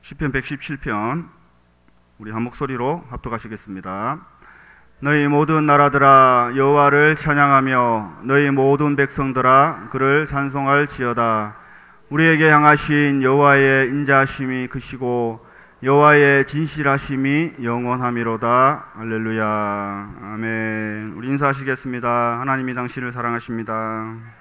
시편 117편 우리 한 목소리로 합독하시겠습니다. 너희 모든 나라들아 여호와를 찬양하며 너희 모든 백성들아 그를 찬송할지어다. 우리에게 향하신 여호와의 인자하심이 크시고 여호와의 진실하심이 영원하미로다. 할렐루야. 아멘. 우리 인사하시겠습니다. 하나님이 당신을 사랑하십니다.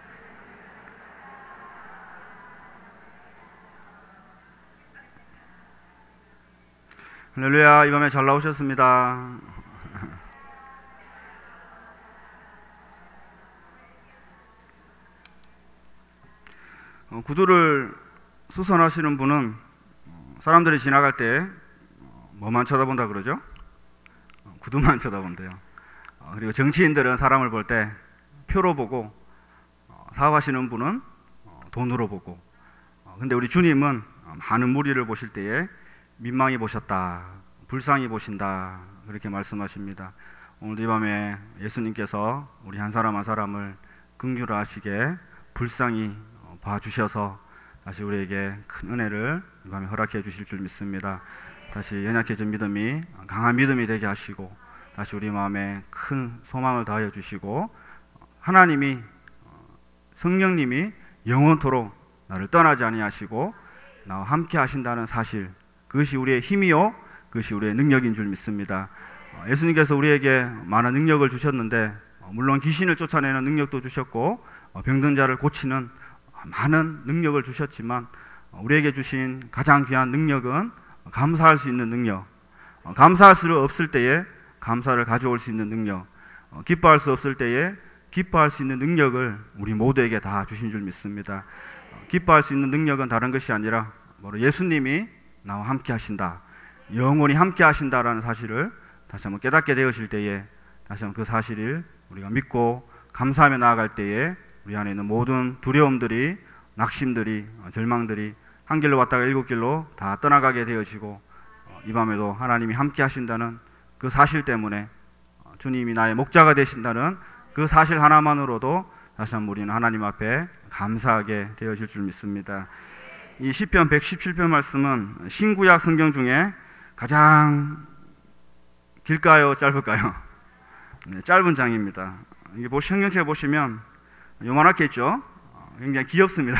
할렐루야. 이 밤에 잘 나오셨습니다. 구두를 수선하시는 분은 사람들이 지나갈 때 뭐만 쳐다본다 그러죠? 구두만 쳐다본대요. 그리고 정치인들은 사람을 볼 때 표로 보고, 사업하시는 분은 돈으로 보고, 근데 우리 주님은 많은 무리를 보실 때에 민망히 보셨다, 불쌍히 보신다, 그렇게 말씀하십니다. 오늘 이 밤에 예수님께서 우리 한 사람 한 사람을 긍휼하시게 불쌍히 봐주셔서 다시 우리에게 큰 은혜를 이 밤에 허락해 주실 줄 믿습니다. 다시 연약해진 믿음이 강한 믿음이 되게 하시고, 다시 우리 마음에 큰 소망을 다하여 주시고, 하나님이, 성령님이 영원토록 나를 떠나지 아니하시고 나와 함께 하신다는 사실, 그것이 우리의 힘이요 그것이 우리의 능력인 줄 믿습니다. 예수님께서 우리에게 많은 능력을 주셨는데, 물론 귀신을 쫓아내는 능력도 주셨고 병든 자를 고치는 많은 능력을 주셨지만, 우리에게 주신 가장 귀한 능력은 감사할 수 있는 능력, 감사할 수 없을 때에 감사를 가져올 수 있는 능력, 기뻐할 수 없을 때에 기뻐할 수 있는 능력을 우리 모두에게 다 주신 줄 믿습니다. 기뻐할 수 있는 능력은 다른 것이 아니라 바로 예수님이 나와 함께 하신다, 영원히 함께 하신다라는 사실을 다시 한번 깨닫게 되어질 때에, 다시 한번 그 사실을 우리가 믿고 감사하며 나아갈 때에 우리 안에 있는 모든 두려움들이, 낙심들이, 절망들이 한 길로 왔다가 일곱 길로 다 떠나가게 되어지고, 이 밤에도 하나님이 함께 하신다는 그 사실 때문에, 주님이 나의 목자가 되신다는 그 사실 하나만으로도 다시 한번 우리는 하나님 앞에 감사하게 되어질 줄 믿습니다. 이 시편 117편 말씀은 신구약 성경 중에 가장 길까요, 짧을까요? 네, 짧은 장입니다. 이게 성경책에 보시면 요만하게 있죠? 굉장히 귀엽습니다.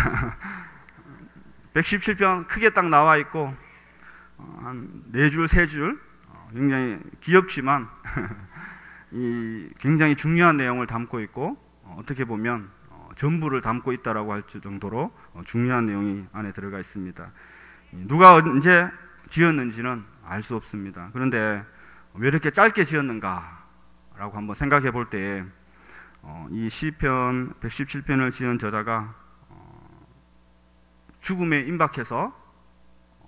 117편 크게 딱 나와 있고, 한 4줄, 3줄, 굉장히 귀엽지만 이 굉장히 중요한 내용을 담고 있고, 어떻게 보면 전부를 담고 있다라고 할 정도로 중요한 내용이 안에 들어가 있습니다. 누가 언제 지었는지는 알 수 없습니다. 그런데 왜 이렇게 짧게 지었는가 라고 한번 생각해 볼 때, 이 시편 117편을 지은 저자가 죽음에 임박해서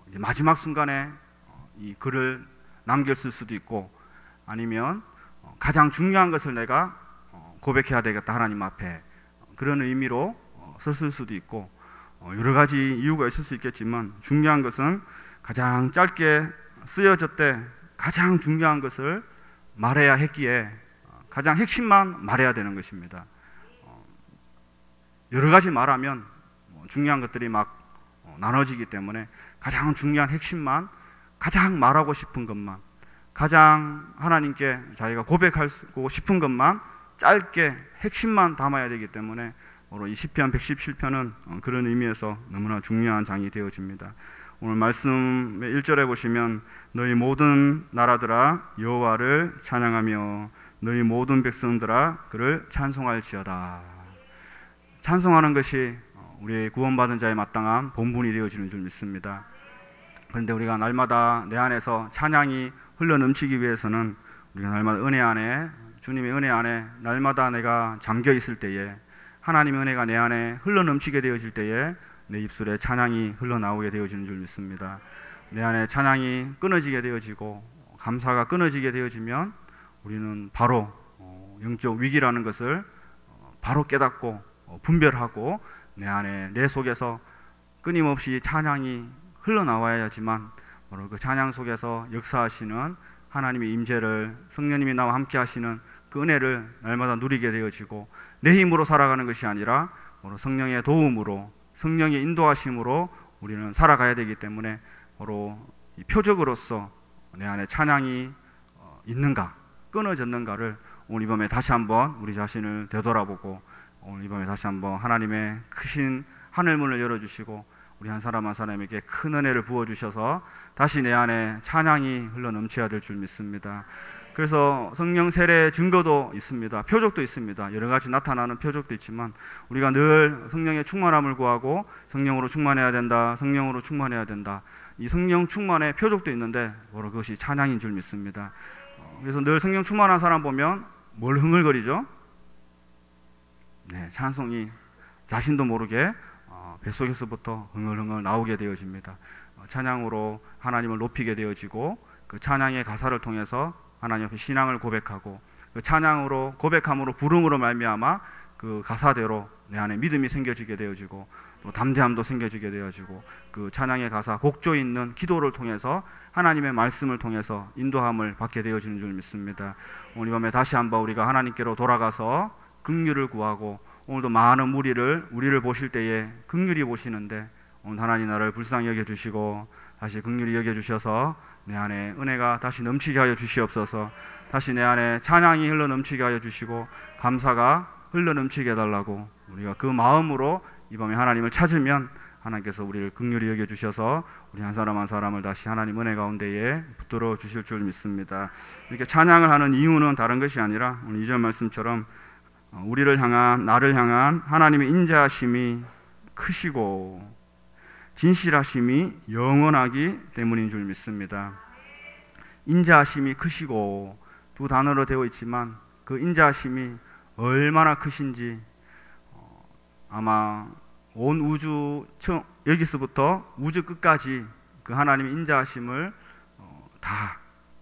이제 마지막 순간에 이 글을 남겼을 수도 있고, 아니면 가장 중요한 것을 내가 고백해야 되겠다 하나님 앞에, 그런 의미로 썼을 수도 있고, 여러 가지 이유가 있을 수 있겠지만, 중요한 것은 가장 짧게 쓰여졌대 가장 중요한 것을 말해야 했기에 가장 핵심만 말해야 되는 것입니다. 여러 가지 말하면 중요한 것들이 막 나눠지기 때문에 가장 중요한 핵심만, 가장 말하고 싶은 것만, 가장 하나님께 자기가 고백하고 싶은 것만 짧게 핵심만 담아야 되기 때문에, 바로 이 시편 117편은 그런 의미에서 너무나 중요한 장이 되어집니다. 오늘 말씀의 1절에 보시면 너희 모든 나라들아 여호와를 찬양하며 너희 모든 백성들아 그를 찬송할지어다. 찬송하는 것이 우리의 구원받은 자의 마땅한 본분이 되어지는 줄 믿습니다. 그런데 우리가 날마다 내 안에서 찬양이 흘러넘치기 위해서는 우리가 날마다 은혜 안에, 주님의 은혜 안에 날마다 내가 잠겨 있을 때에, 하나님의 은혜가 내 안에 흘러넘치게 되어질 때에 내 입술에 찬양이 흘러나오게 되어지는 줄 믿습니다. 내 안에 찬양이 끊어지게 되어지고 감사가 끊어지게 되어지면 우리는 바로 영적 위기라는 것을 바로 깨닫고 분별하고, 내 안에, 내 속에서 끊임없이 찬양이 흘러나와야지만 바로 그 찬양 속에서 역사하시는 하나님의 임재를, 성령님이 나와 함께 하시는 그 은혜를 날마다 누리게 되어지고, 내 힘으로 살아가는 것이 아니라 성령의 도움으로, 성령의 인도하심으로 우리는 살아가야 되기 때문에 바로 이 표적으로서 내 안에 찬양이 있는가, 끊어졌는가를 오늘 이 밤에 다시 한번 우리 자신을 되돌아보고, 오늘 이 밤에 다시 한번 하나님의 크신 하늘문을 열어주시고 우리 한 사람 한 사람에게 큰 은혜를 부어주셔서 다시 내 안에 찬양이 흘러넘쳐야 될 줄 믿습니다. 그래서 성령 세례의 증거도 있습니다. 표적도 있습니다. 여러 가지 나타나는 표적도 있지만 우리가 늘 성령의 충만함을 구하고 성령으로 충만해야 된다, 성령으로 충만해야 된다. 이 성령 충만의 표적도 있는데 바로 그것이 찬양인 줄 믿습니다. 그래서 늘 성령 충만한 사람 보면 뭘 흥얼거리죠? 네, 찬송이 자신도 모르게 뱃속에서부터 흥얼흥얼 나오게 되어집니다. 찬양으로 하나님을 높이게 되어지고 그 찬양의 가사를 통해서 하나님 앞에 신앙을 고백하고 그 찬양으로 고백함으로 부름으로 말미암아 그 가사대로 내 안에 믿음이 생겨지게 되어지고 또 담대함도 생겨지게 되어지고 그 찬양의 가사 곡조 있는 기도를 통해서 하나님의 말씀을 통해서 인도함을 받게 되어지는 줄 믿습니다. 오늘 이 밤에 다시 한번 우리가 하나님께로 돌아가서 긍휼을 구하고 오늘도 많은 우리를 보실 때에 긍휼히 보시는데 오늘 하나님 나를 불쌍히 여겨주시고 다시 긍휼히 여겨주셔서 내 안에 은혜가 다시 넘치게 하여 주시옵소서. 다시 내 안에 찬양이 흘러넘치게 하여 주시고 감사가 흘러넘치게 해달라고 우리가 그 마음으로 이 밤에 하나님을 찾으면 하나님께서 우리를 긍휼히 여겨주셔서 우리 한 사람 한 사람을 다시 하나님 은혜 가운데에 붙들어 주실 줄 믿습니다. 이렇게 찬양을 하는 이유는 다른 것이 아니라 오늘 2절 말씀처럼 우리를 향한, 나를 향한 하나님의 인자하심이 크시고 진실하심이 영원하기 때문인 줄 믿습니다. 인자하심이 크시고 두 단어로 되어 있지만 그 인자하심이 얼마나 크신지 아마 온 우주 여기서부터 우주 끝까지 그 하나님의 인자하심을 다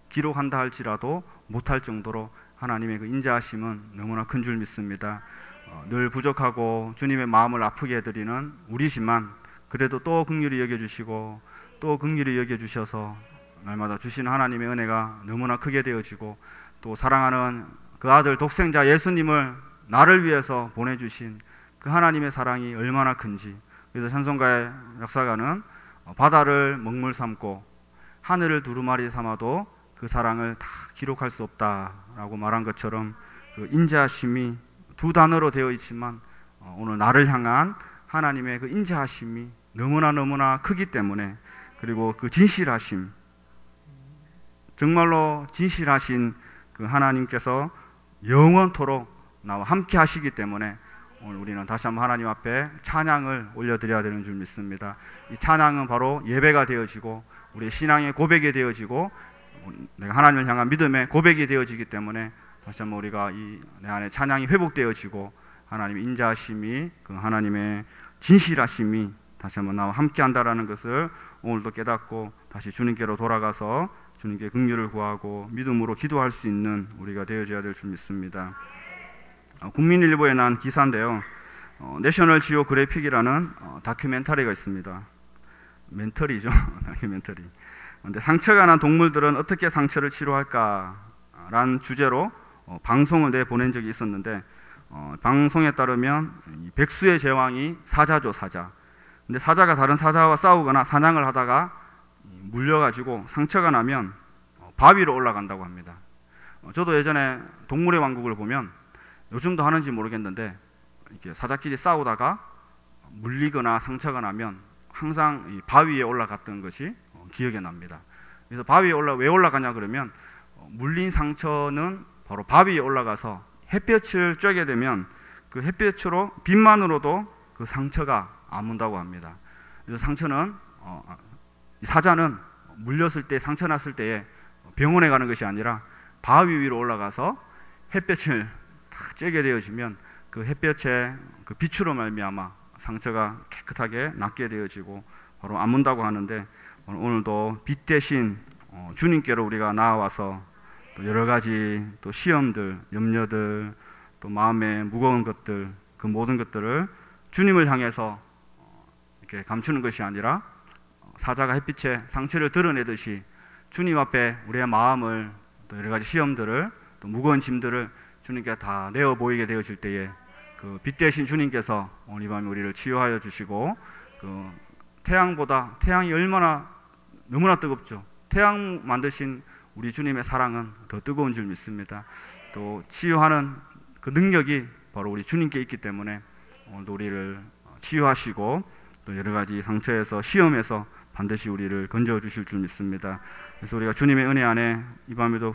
기록한다 할지라도 못할 정도로 하나님의 그 인자하심은 너무나 큰 줄 믿습니다. 늘 부족하고 주님의 마음을 아프게 해드리는 우리지만 그래도 또 긍휼히 여겨주시고 또 긍휼히 여겨주셔서 날마다 주시는 하나님의 은혜가 너무나 크게 되어지고 또 사랑하는 그 아들 독생자 예수님을 나를 위해서 보내주신 그 하나님의 사랑이 얼마나 큰지. 그래서 찬송가의 역사가는 바다를 먹물 삼고 하늘을 두루마리 삼아도 그 사랑을 다 기록할 수 없다라고 말한 것처럼 그 인자하심이 두 단어로 되어 있지만 오늘 나를 향한 하나님의 그 인자하심이 너무나 크기 때문에 그리고 그 진실하심, 정말로 진실하신 그 하나님께서 영원토록 나와 함께 하시기 때문에 오늘 우리는 다시 한번 하나님 앞에 찬양을 올려드려야 되는 줄 믿습니다. 이 찬양은 바로 예배가 되어지고 우리의 신앙의 고백이 되어지고 내가 하나님을 향한 믿음의 고백이 되어지기 때문에 다시 한번 우리가 내 안에 찬양이 회복되어지고 하나님의 인자하심이 그 하나님의 진실하심이 다시 한번 나와 함께 한다라는 것을 오늘도 깨닫고 다시 주님께로 돌아가서 주님께 긍휼을 구하고 믿음으로 기도할 수 있는 우리가 되어져야 될 줄 믿습니다. 국민일보에 난 기사인데요, 내셔널 지오그래픽이라는 다큐멘터리가 있습니다. 멘터리죠. 다큐멘터리. 근데 상처가 난 동물들은 어떻게 상처를 치료할까라는 주제로 방송을 내보낸 적이 있었는데 방송에 따르면 백수의 제왕이 사자죠, 사자. 근데 사자가 다른 사자와 싸우거나 사냥을 하다가 물려가지고 상처가 나면 바위로 올라간다고 합니다. 저도 예전에 동물의 왕국을 보면 요즘도 하는지 모르겠는데 이렇게 사자끼리 싸우다가 물리거나 상처가 나면 항상 이 바위에 올라갔던 것이 기억에 납니다. 그래서 바위에 왜 올라가냐 그러면 물린 상처는 바로 바위에 올라가서 햇볕을 쬐게 되면 그 햇볕으로 빛만으로도 그 상처가 아문다고 합니다. 그래서 상처는 사자는 물렸을 때 상처 났을 때에 병원에 가는 것이 아니라 바위 위로 올라가서 햇볕을 탁 쬐게 되어지면 그 햇볕의 그 빛으로 말미암아 상처가 깨끗하게 낫게 되어지고 바로 아문다고 하는데 오늘도 빛 대신 주님께로 우리가 나아와서 또 여러 가지 또 시험들, 염려들, 또 마음에 무거운 것들, 그 모든 것들을 주님을 향해서 이렇게 감추는 것이 아니라 사자가 햇빛에 상처를 드러내듯이 주님 앞에 우리의 마음을 또 여러 가지 시험들을 또 무거운 짐들을 주님께 다 내어 보이게 되어질 때에 그 빛 대신 주님께서 오늘 이 밤에 우리를 치유하여 주시고 그 태양이 얼마나 너무나 뜨겁죠. 태양 만드신 우리 주님의 사랑은 더 뜨거운 줄 믿습니다. 또 치유하는 그 능력이 바로 우리 주님께 있기 때문에 오늘도 우리를 치유하시고 또 여러 가지 상처에서 시험에서 반드시 우리를 건져 주실 줄 믿습니다. 그래서 우리가 주님의 은혜 안에 이 밤에도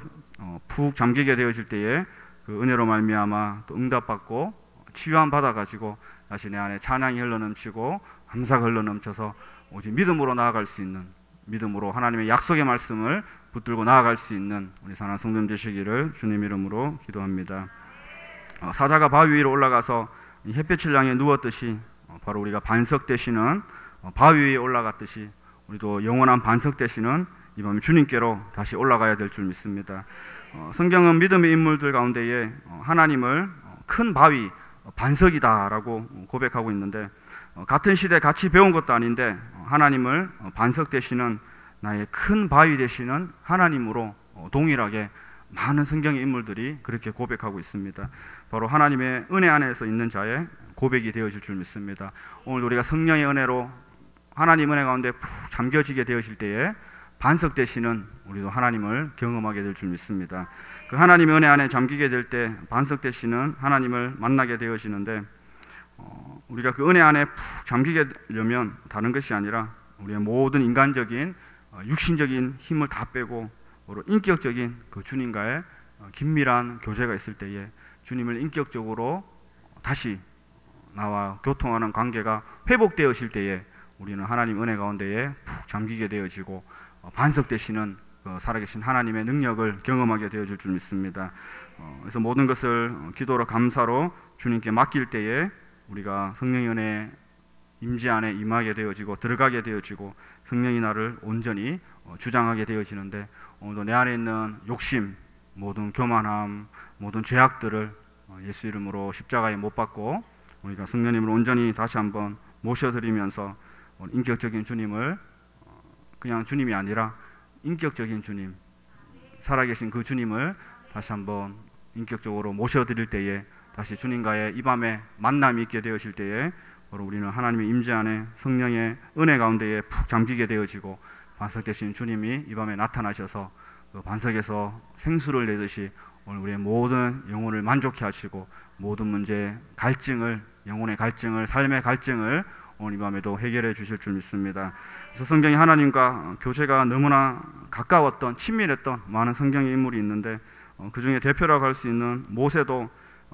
푹 잠기게 되어질 때에 그 은혜로 말미암아 또 응답받고 치유함 받아가지고 다시 내 안에 찬양이 흘러넘치고 감사가 흘러넘쳐서 오직 믿음으로 나아갈 수 있는, 믿음으로 하나님의 약속의 말씀을 붙들고 나아갈 수 있는 우리 사랑하는 성도님 되시기를 주님 이름으로 기도합니다. 사자가 바위 위로 올라가서 햇볕을 향해 누웠듯이 바로 우리가 반석 되시는 바위 위에 올라갔듯이 우리도 영원한 반석 되시는 이 밤에 주님께로 다시 올라가야 될 줄 믿습니다. 성경은 믿음의 인물들 가운데에 하나님을 큰 바위, 반석이다라고 고백하고 있는데, 같은 시대 같이 배운 것도 아닌데 하나님을 반석 되시는, 나의 큰 바위 되시는 하나님으로 동일하게 많은 성경의 인물들이 그렇게 고백하고 있습니다. 바로 하나님의 은혜 안에서 있는 자의 고백이 되어질 줄 믿습니다. 오늘 우리가 성령의 은혜로 하나님 은혜 가운데 푹 잠겨지게 되어질 때에 반석 되시는 우리도 하나님을 경험하게 될 줄 믿습니다. 그 하나님의 은혜 안에 잠기게 될 때 반석 되시는 하나님을 만나게 되어지는데, 우리가 그 은혜 안에 푹 잠기게 되려면 다른 것이 아니라 우리의 모든 인간적인 육신적인 힘을 다 빼고 인격적인 그 주님과의 긴밀한 교제가 있을 때에 주님을 인격적으로 다시 나와 교통하는 관계가 회복되어질 때에 우리는 하나님 은혜 가운데에 푹 잠기게 되어지고 반석 되시는 살아계신 하나님의 능력을 경험하게 되어질 줄 믿습니다. 그래서 모든 것을 기도로 감사로 주님께 맡길 때에 우리가 성령의 은혜 임재 안에 임하게 되어지고 들어가게 되어지고 성령이 나를 온전히 주장하게 되어지는데, 오늘도 내 안에 있는 욕심, 모든 교만함, 모든 죄악들을 예수 이름으로 십자가에 못 박고 우리가 성령님을 온전히 다시 한번 모셔드리면서 인격적인 주님을, 그냥 주님이 아니라 인격적인 주님, 살아계신 그 주님을 다시 한번 인격적으로 모셔드릴 때에 다시 주님과의 이 밤에 만남이 있게 되어질 때에 바로 우리는 하나님의 임재 안에 성령의 은혜 가운데에 푹 잠기게 되어지고 반석 되신 주님이 이 밤에 나타나셔서 그 반석에서 생수를 내듯이 오늘 우리의 모든 영혼을 만족해 하시고 모든 문제, 갈증을, 영혼의 갈증을, 삶의 갈증을 오늘 이 밤에도 해결해 주실 줄 믿습니다. 그래서 성경에 하나님과 교제가 너무나 가까웠던, 친밀했던 많은 성경의 인물이 있는데, 그 중에 대표라고 할 수 있는 모세도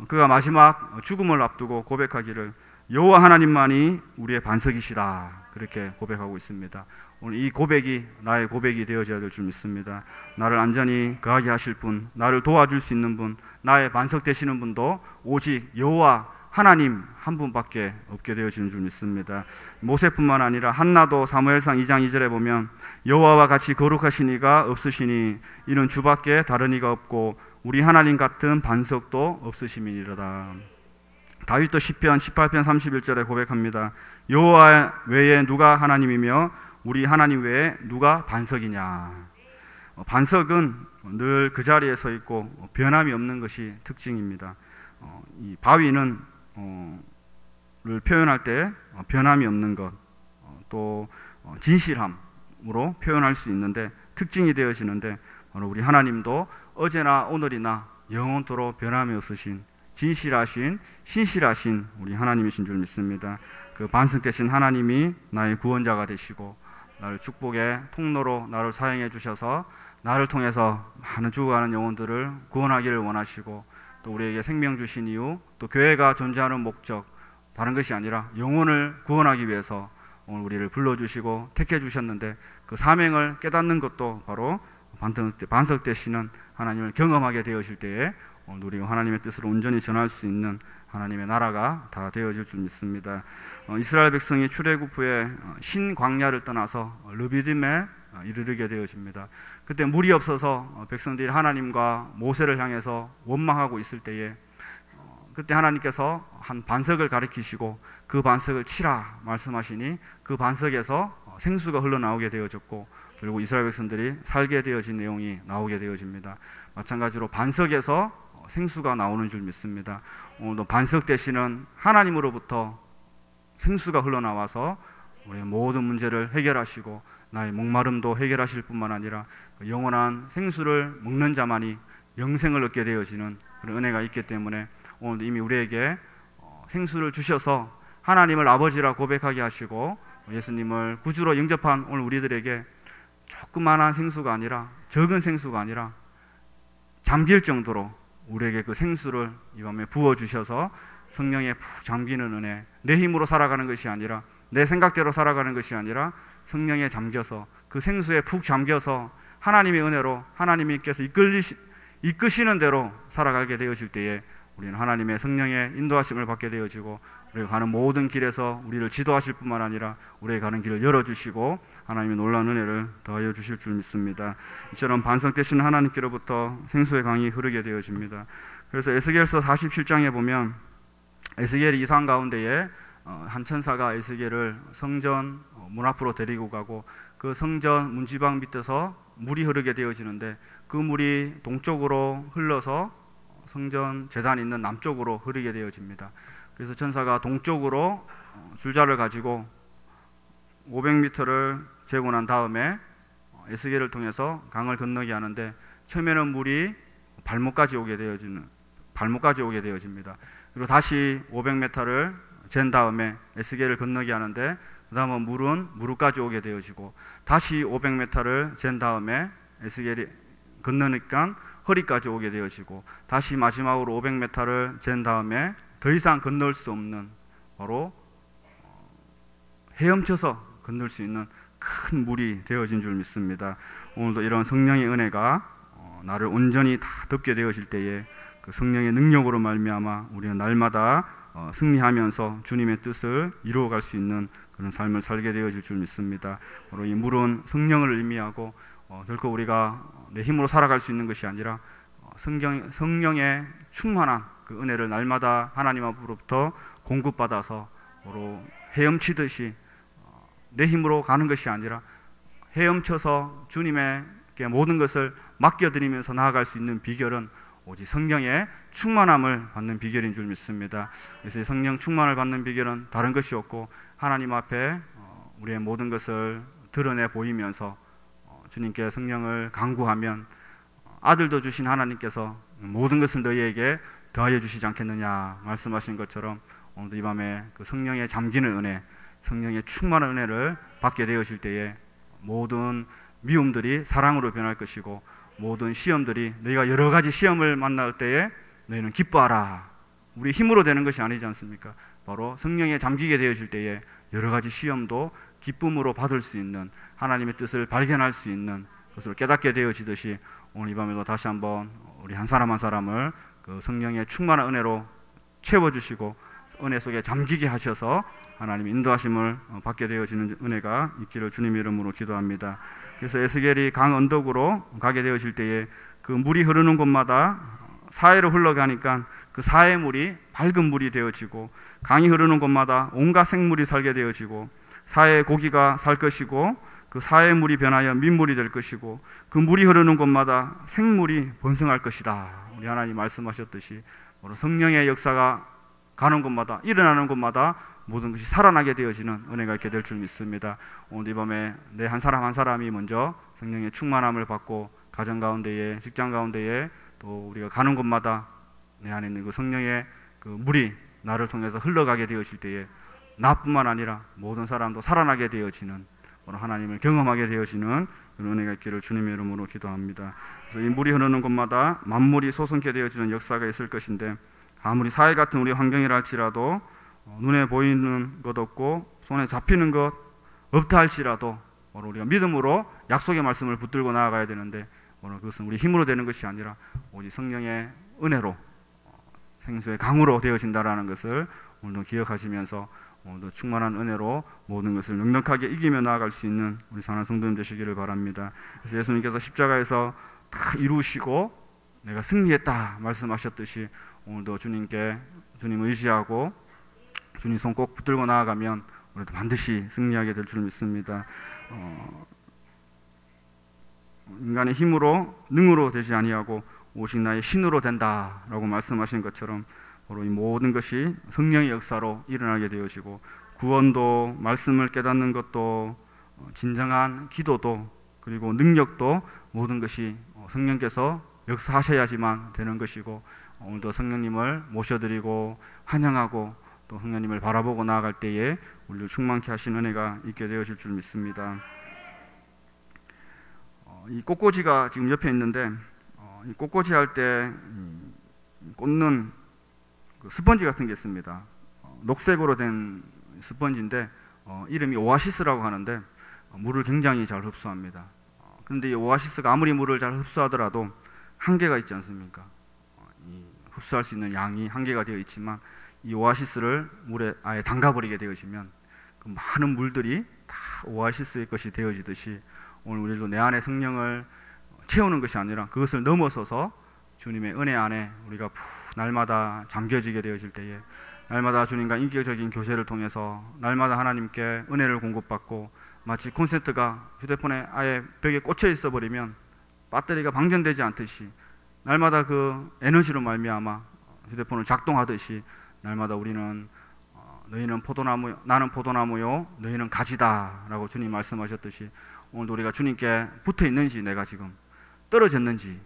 그가 마지막 죽음을 앞두고 고백하기를 여호와 하나님만이 우리의 반석이시다, 그렇게 고백하고 있습니다. 오늘 이 고백이 나의 고백이 되어져야 될 줄 믿습니다. 나를 안전히 거하게 하실 분, 나를 도와줄 수 있는 분, 나의 반석 되시는 분도 오직 여호와 하나님 한 분밖에 없게 되어지는 줄 믿습니다. 모세뿐만 아니라 한나도 사무엘상 2장 2절에 보면 여호와와 같이 거룩하신 이가 없으시니 이는 주밖에 다른 이가 없고 우리 하나님 같은 반석도 없으심이니로다. 다윗도 시편 18편 31절에 고백합니다. 여호와 외에 누가 하나님이며 우리 하나님 외에 누가 반석이냐. 반석은 늘 그 자리에 서 있고 변함이 없는 것이 특징입니다. 이 바위는 를 표현할 때 변함이 없는 것, 또 진실함으로 표현할 수 있는데 특징이 되어지는데, 바로 우리 하나님도 어제나 오늘이나 영원토록 변함이 없으신 진실하신 신실하신 우리 하나님이신 줄 믿습니다. 그 반석 되신 하나님이 나의 구원자가 되시고 나를 축복의 통로로 나를 사용해 주셔서 나를 통해서 많은 죽어가는 영혼들을 구원하기를 원하시고, 또 우리에게 생명 주신 이유, 또 교회가 존재하는 목적, 다른 것이 아니라 영혼을 구원하기 위해서 오늘 우리를 불러주시고 택해 주셨는데, 그 사명을 깨닫는 것도 바로 반석 되시는 하나님을 경험하게 되어질 때에 오늘 우리가 하나님의 뜻을 온전히 전할 수 있는 하나님의 나라가 다 되어질 줄 믿습니다. 이스라엘 백성이 출애굽 후에 신광야를 떠나서 르비딤에 이르게 되어집니다. 그때 물이 없어서 백성들이 하나님과 모세를 향해서 원망하고 있을 때에 그때 하나님께서 한 반석을 가리키시고 그 반석을 치라 말씀하시니 그 반석에서 생수가 흘러나오게 되어졌고, 그리고 이스라엘 백성들이 살게 되어진 내용이 나오게 되어집니다. 마찬가지로 반석에서 생수가 나오는 줄 믿습니다. 오늘도 반석 되시는 하나님으로부터 생수가 흘러나와서 우리의 모든 문제를 해결하시고 나의 목마름도 해결하실 뿐만 아니라 그 영원한 생수를 먹는 자만이 영생을 얻게 되어지는 그런 은혜가 있기 때문에 오늘 이미 우리에게 생수를 주셔서 하나님을 아버지라 고백하게 하시고 예수님을 구주로 영접한 오늘 우리들에게 조그만한 생수가 아니라, 적은 생수가 아니라 잠길 정도로 우리에게 그 생수를 이 밤에 부어주셔서 성령에 푹 잠기는 은혜, 내 힘으로 살아가는 것이 아니라, 내 생각대로 살아가는 것이 아니라 성령에 잠겨서, 그 생수에 푹 잠겨서 하나님의 은혜로 하나님께서 이끄시는 대로 살아가게 되어질 때에 우리는 하나님의 성령의 인도하심을 받게 되어지고, 우리가 가는 모든 길에서 우리를 지도하실 뿐만 아니라 우리가 가는 길을 열어주시고 하나님의 놀라운 은혜를 더하여 주실 줄 믿습니다. 이처럼 반석되신 하나님께로부터 생수의 강이 흐르게 되어집니다. 그래서 에스겔서 47장에 보면 에스겔이 이상 가운데에 한 천사가 에스겔을 성전 문 앞으로 데리고 가고 그 성전 문지방 밑에서 물이 흐르게 되어지는데 그 물이 동쪽으로 흘러서 성전 제단이 있는 남쪽으로 흐르게 되어집니다. 그래서 천사가 동쪽으로 줄자를 가지고 500m를 재고 난 다음에 에스겔을 통해서 강을 건너게 하는데 처음에는 물이 발목까지 오게 되어집니다. 그리고 다시 500m를 잰 다음에 에스겔을 건너게 하는데 그 다음은 물은 무릎까지 오게 되어지고 다시 500m를 잰 다음에 에스겔이 건너니까 허리까지 오게 되어지고 다시 마지막으로 500m를 잰 다음에 더 이상 건널 수 없는, 바로 헤엄쳐서 건널 수 있는 큰 물이 되어진 줄 믿습니다. 오늘도 이런 성령의 은혜가 나를 온전히 다 덮게 되어질 때에 그 성령의 능력으로 말미암아 우리는 날마다 승리하면서 주님의 뜻을 이루어갈 수 있는 그런 삶을 살게 되어질 줄 믿습니다. 바로 이 물은 성령을 의미하고 결코 우리가 내 힘으로 살아갈 수 있는 것이 아니라 성령의 충만한 그 은혜를 날마다 하나님 앞으로부터 공급받아서 바로 헤엄치듯이 내 힘으로 가는 것이 아니라 헤엄쳐서 주님에게 모든 것을 맡겨드리면서 나아갈 수 있는 비결은 오직 성령의 충만함을 받는 비결인 줄 믿습니다. 그래서 성령 충만을 받는 비결은 다른 것이 없고 하나님 앞에 우리의 모든 것을 드러내 보이면서 주님께 성령을 간구하면 아들도 주신 하나님께서 모든 것을 너희에게 더하여 주시지 않겠느냐 말씀하신 것처럼 오늘도 이 밤에 그 성령에 잠기는 은혜, 성령의 충만한 은혜를 받게 되어질 때에 모든 미움들이 사랑으로 변할 것이고 모든 시험들이, 너희가 여러 가지 시험을 만날 때에 너희는 기뻐하라. 우리 힘으로 되는 것이 아니지 않습니까? 바로 성령에 잠기게 되어질 때에 여러 가지 시험도 기쁨으로 받을 수 있는, 하나님의 뜻을 발견할 수 있는 것을 깨닫게 되어지듯이 오늘 이 밤에도 다시 한번 우리 한 사람 한 사람을 그 성령의 충만한 은혜로 채워주시고 은혜 속에 잠기게 하셔서 하나님의 인도하심을 받게 되어지는 은혜가 있기를 주님의 이름으로 기도합니다. 그래서 에스겔이 강 언덕으로 가게 되어질 때에 그 물이 흐르는 곳마다 사해로 흘러가니까 그 사해 물이 밝은 물이 되어지고, 강이 흐르는 곳마다 온갖 생물이 살게 되어지고, 사해 고기가 살 것이고, 그 사해 물이 변하여 민물이 될 것이고, 그 물이 흐르는 곳마다 생물이 번성할 것이다. 우리 하나님 말씀하셨듯이 성령의 역사가 가는 곳마다, 일어나는 곳마다 모든 것이 살아나게 되어지는 은혜가 있게 될 줄 믿습니다. 오늘 이 밤에 내 한 사람 한 사람이 먼저 성령의 충만함을 받고 가정 가운데에, 직장 가운데에, 또 우리가 가는 곳마다 내 안에 있는 그 성령의 그 물이 나를 통해서 흘러가게 되어질 때에 나뿐만 아니라 모든 사람도 살아나게 되어지는, 하나님을 경험하게 되어지는 그런 은혜가 있기를 주님의 이름으로 기도합니다. 그래서 이 물이 흐르는 곳마다 만물이 솟게 되어지는 역사가 있을 것인데, 아무리 사회 같은 우리 환경이라 할지라도 눈에 보이는 것 없고 손에 잡히는 것 없다 할지라도 우리가 믿음으로 약속의 말씀을 붙들고 나아가야 되는데, 그것은 우리 힘으로 되는 것이 아니라 오직 성령의 은혜로 생수의 강으로 되어진다라는 것을 오늘도 기억하시면서 오늘도 충만한 은혜로 모든 것을 넉넉하게 이기며 나아갈 수 있는 우리 사랑하는 성도님 되시기를 바랍니다. 그래서 예수님께서 십자가에서 다 이루시고 내가 승리했다 말씀하셨듯이 오늘도 주님을 의지하고 주님 손 꼭 붙들고 나아가면 우리도 반드시 승리하게 될 줄 믿습니다. 인간의 힘으로 능으로 되지 아니하고 오직 나의 신으로 된다라고 말씀하신 것처럼 바로 이 모든 것이 성령의 역사로 일어나게 되어지고 구원도 말씀을 깨닫는 것도 진정한 기도도 그리고 능력도 모든 것이 성령께서 역사하셔야지만 되는 것이고 오늘도 성령님을 모셔드리고 환영하고 또 성령님을 바라보고 나아갈 때에 우리를 충만케 하신 은혜가 있게 되어질 줄 믿습니다. 이 꽃꽂이가 지금 옆에 있는데 이 꽃꽂이 할 때 꽂는 그 스펀지 같은 게 있습니다. 녹색으로 된 스펀지인데 이름이 오아시스라고 하는데 물을 굉장히 잘 흡수합니다. 그런데 이 오아시스가 아무리 물을 잘 흡수하더라도 한계가 있지 않습니까? 이 흡수할 수 있는 양이 한계가 되어 있지만 이 오아시스를 물에 아예 담가버리게 되어지면 그 많은 물들이 다 오아시스의 것이 되어지듯이 오늘 우리도 내 안에 성령을 채우는 것이 아니라 그것을 넘어서서 주님의 은혜 안에 우리가 날마다 잠겨지게 되어질 때에 날마다 주님과 인격적인 교제를 통해서 날마다 하나님께 은혜를 공급받고 마치 콘센트가 휴대폰에 아예 벽에 꽂혀 있어 버리면 배터리가 방전되지 않듯이 날마다 그 에너지로 말미암아 휴대폰을 작동하듯이 날마다 우리는 너희는 포도나무 나는 포도나무요 너희는 가지다 라고 주님 말씀하셨듯이 오늘도 우리가 주님께 붙어 있는지 내가 지금 떨어졌는지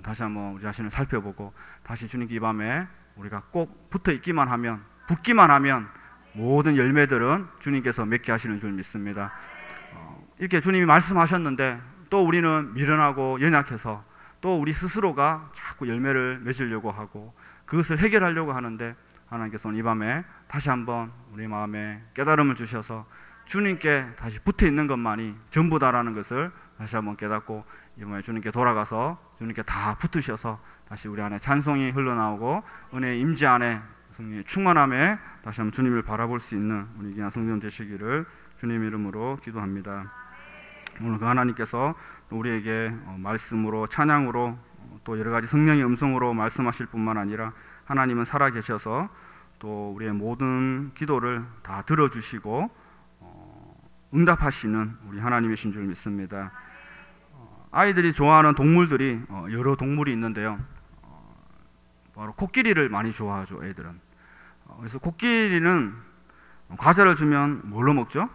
다시 한번 우리 자신을 살펴보고 다시 주님께 이 밤에 우리가 꼭 붙어 있기만 하면 붙기만 하면 모든 열매들은 주님께서 맺게 하시는 줄 믿습니다. 이렇게 주님이 말씀하셨는데 또 우리는 미련하고 연약해서 또 우리 스스로가 자꾸 열매를 맺으려고 하고 그것을 해결하려고 하는데 하나님께서 오늘 이 밤에 다시 한번 우리 마음에 깨달음을 주셔서 주님께 다시 붙어 있는 것만이 전부다라는 것을 다시 한번 깨닫고 이번에 주님께 돌아가서 주님께 다 붙으셔서 다시 우리 안에 찬송이 흘러나오고 은혜의 임재 안에 성령의 충만함에 다시 한번 주님을 바라볼 수 있는 우리 귀한 성도님 되시기를 주님 이름으로 기도합니다. 오늘 그 하나님께서 또 우리에게 말씀으로 찬양으로 또 여러 가지 성령의 음성으로 말씀하실 뿐만 아니라 하나님은 살아 계셔서 또 우리의 모든 기도를 다 들어주시고 응답하시는 우리 하나님이신 줄 믿습니다. 아이들이 좋아하는 동물들이 여러 동물이 있는데요. 바로 코끼리를 많이 좋아하죠, 애들은. 그래서 코끼리는 과자를 주면 뭘로 먹죠?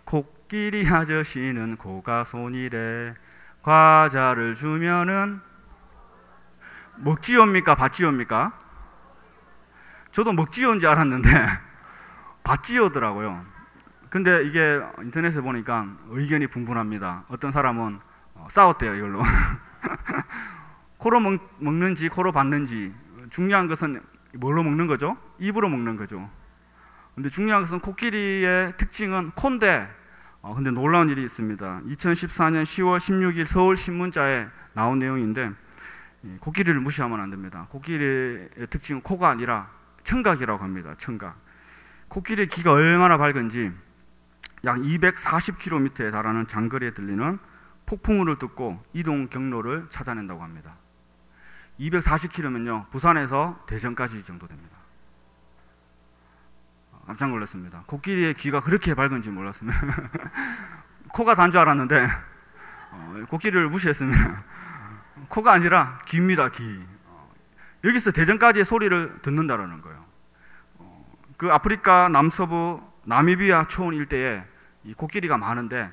코끼리 아저씨는 코가 손이래. 과자를 주면은 먹지요입니까? 밭지요입니까? 저도 먹지요인 줄 알았는데 밭지요더라고요. 근데 이게 인터넷에 보니까 의견이 분분합니다. 어떤 사람은 싸웠대요, 이걸로. 코로 먹는지 코로 받는지 중요한 것은 뭘로 먹는 거죠? 입으로 먹는 거죠. 근데 중요한 것은 코끼리의 특징은 코인데 근데 놀라운 일이 있습니다. 2014년 10월 16일 서울 신문자에 나온 내용인데 코끼리를 무시하면 안 됩니다. 코끼리의 특징은 코가 아니라 청각이라고 합니다. 청각. 코끼리의 귀가 얼마나 밝은지 약 240km에 달하는 장거리에 들리는 폭풍우를 듣고 이동 경로를 찾아낸다고 합니다. 240km면요 부산에서 대전까지 정도 됩니다. 깜짝 놀랐습니다. 코끼리의 귀가 그렇게 밝은지 몰랐습니다. 코가 단 줄 알았는데 코끼리를 무시했습니다. 코가 아니라 귀입니다. 귀. 여기서 대전까지의 소리를 듣는다라는 거예요. 그 아프리카 남서부 나미비아 초원 일대에 이 코끼리가 많은데